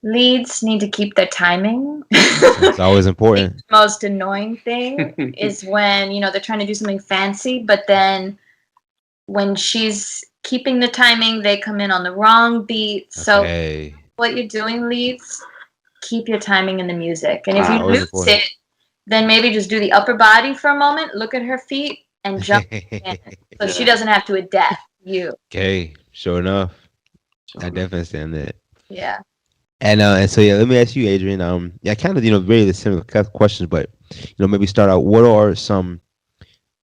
Leads need to keep their timing. It's always The important. most annoying thing is when, they're trying to do something fancy, but then when she's keeping the timing, they come in on the wrong beat. So Okay. what you're doing, leads, keep your timing in the music. And if you Always lose important. it, then maybe just do the upper body for a moment, look at her feet, and jump in. So she Yeah. doesn't have to adapt you. Okay, sure enough. So I definitely understand that. Yeah. And so yeah, let me ask you, Adrian. Yeah, kind of very the similar questions, but maybe start out. What are some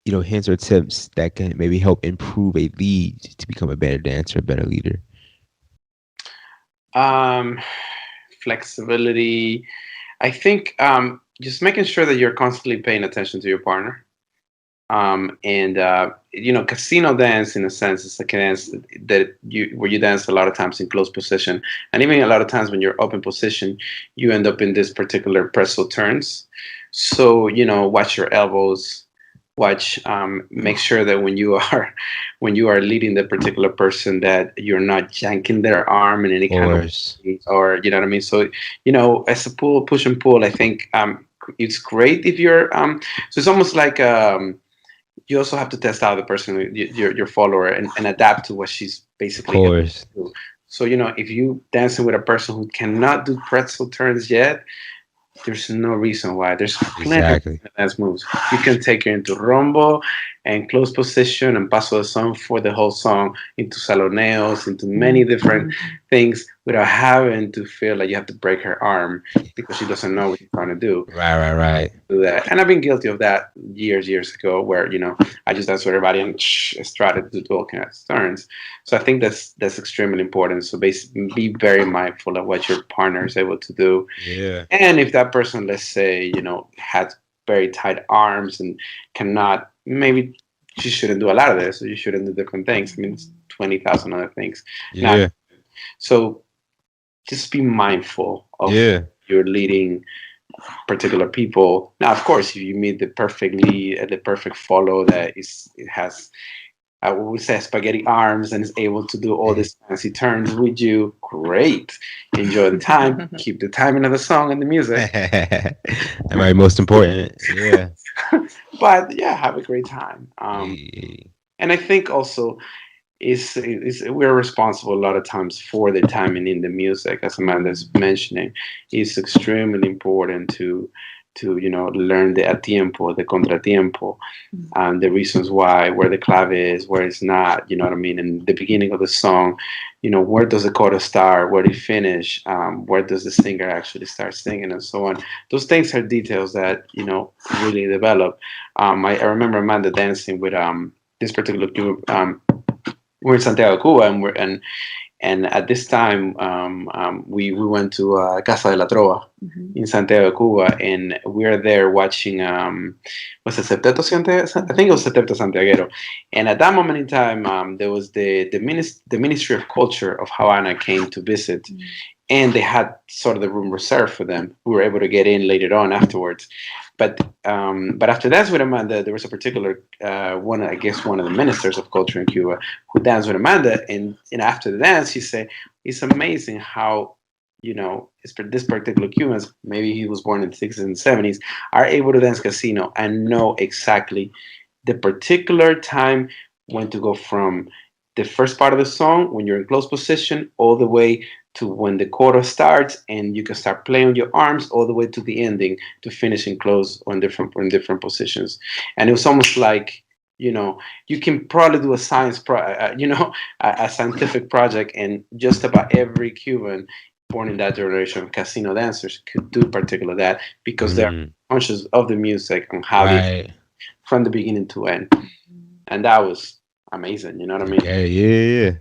hints or tips that can maybe help improve a lead to become a better dancer, a better leader? um, flexibility. I think just making sure that you're constantly paying attention to your partner. And casino dance in a sense is like a dance that you where you dance a lot of times in close position, and even a lot of times when you're open position, you end up in this particular pretzel turns. So watch your elbows, watch, make sure that when you are when you are leading the particular person that you're not yanking their arm in Of any kind of course. way, or you know what I mean. So as a push and pull, I think it's great if you're so it's almost like you also have to test out the person, your follower, and adapt to what she's Of basically going course. to do. So if you dancing with a person who cannot do pretzel turns yet, there's no reason why. There's plenty of Exactly. dance moves. You can take her into rombo and close position and paso the song for the whole song, into saloneos, into many different things without having to feel like you have to break her arm because she doesn't know what you're trying to do. Right, right, right. Do that. And I've been guilty of that years ago, where I just dance with everybody and started to do all kinds of turns. So I think that's extremely important. So basically, be very mindful of what your partner is able to do, Yeah. and if that person, let's say, has very tight arms and cannot, maybe she shouldn't do a lot of this, or you shouldn't do different things. I mean, it's 20,000 other things. Now, Yeah. so just be mindful of Yeah. you're leading particular people. Now, of course, if you meet the perfect lead, the perfect follow that it has, I would say, spaghetti arms and is able to do all these fancy turns with you, great. Enjoy the time. Keep the timing of the song and the music. That might be most important. Yeah. But yeah, have a great time. Yeah. And I think also is we're responsible a lot of times for the timing in the music, as Amanda's mentioning. It's extremely important to learn the a tiempo, the contratiempo, the reasons why, where the clave is, where it's not. You know what I mean? In the beginning of the song, where does the chorus start, where do you finish, where does the singer actually start singing, and so on. Those things are details that really develop. I remember Amanda dancing with this particular group. We're in Santiago, Cuba, and at this time, we went to Casa de la Trova in Santiago, Cuba, and we are there watching, was it Septeto Santiago? I think it was Septeto Santiaguero. And at that moment in time, there was the Ministry of Culture of Havana came to visit, and they had sort of the room reserved for them. We were able to get in later on afterwards. But after that's with Amanda, there was a particular one, I guess, one of the ministers of culture in Cuba who danced with Amanda, and after the dance, he said, "It's amazing how this particular Cubans, maybe he was born in the 60s and 70s, are able to dance casino and know exactly the particular time when to go from the first part of the song when you're in close position all the way to when the chorus starts, and you can start playing your arms all the way to the ending to finishing close on different positions." And it was almost like you can probably do a a scientific project, and just about every Cuban born in that generation of casino dancers could do particular that because they're Mm, conscious of the music and how they right. from the beginning to end. And that was amazing. You know what I mean? Okay. Yeah. Yeah.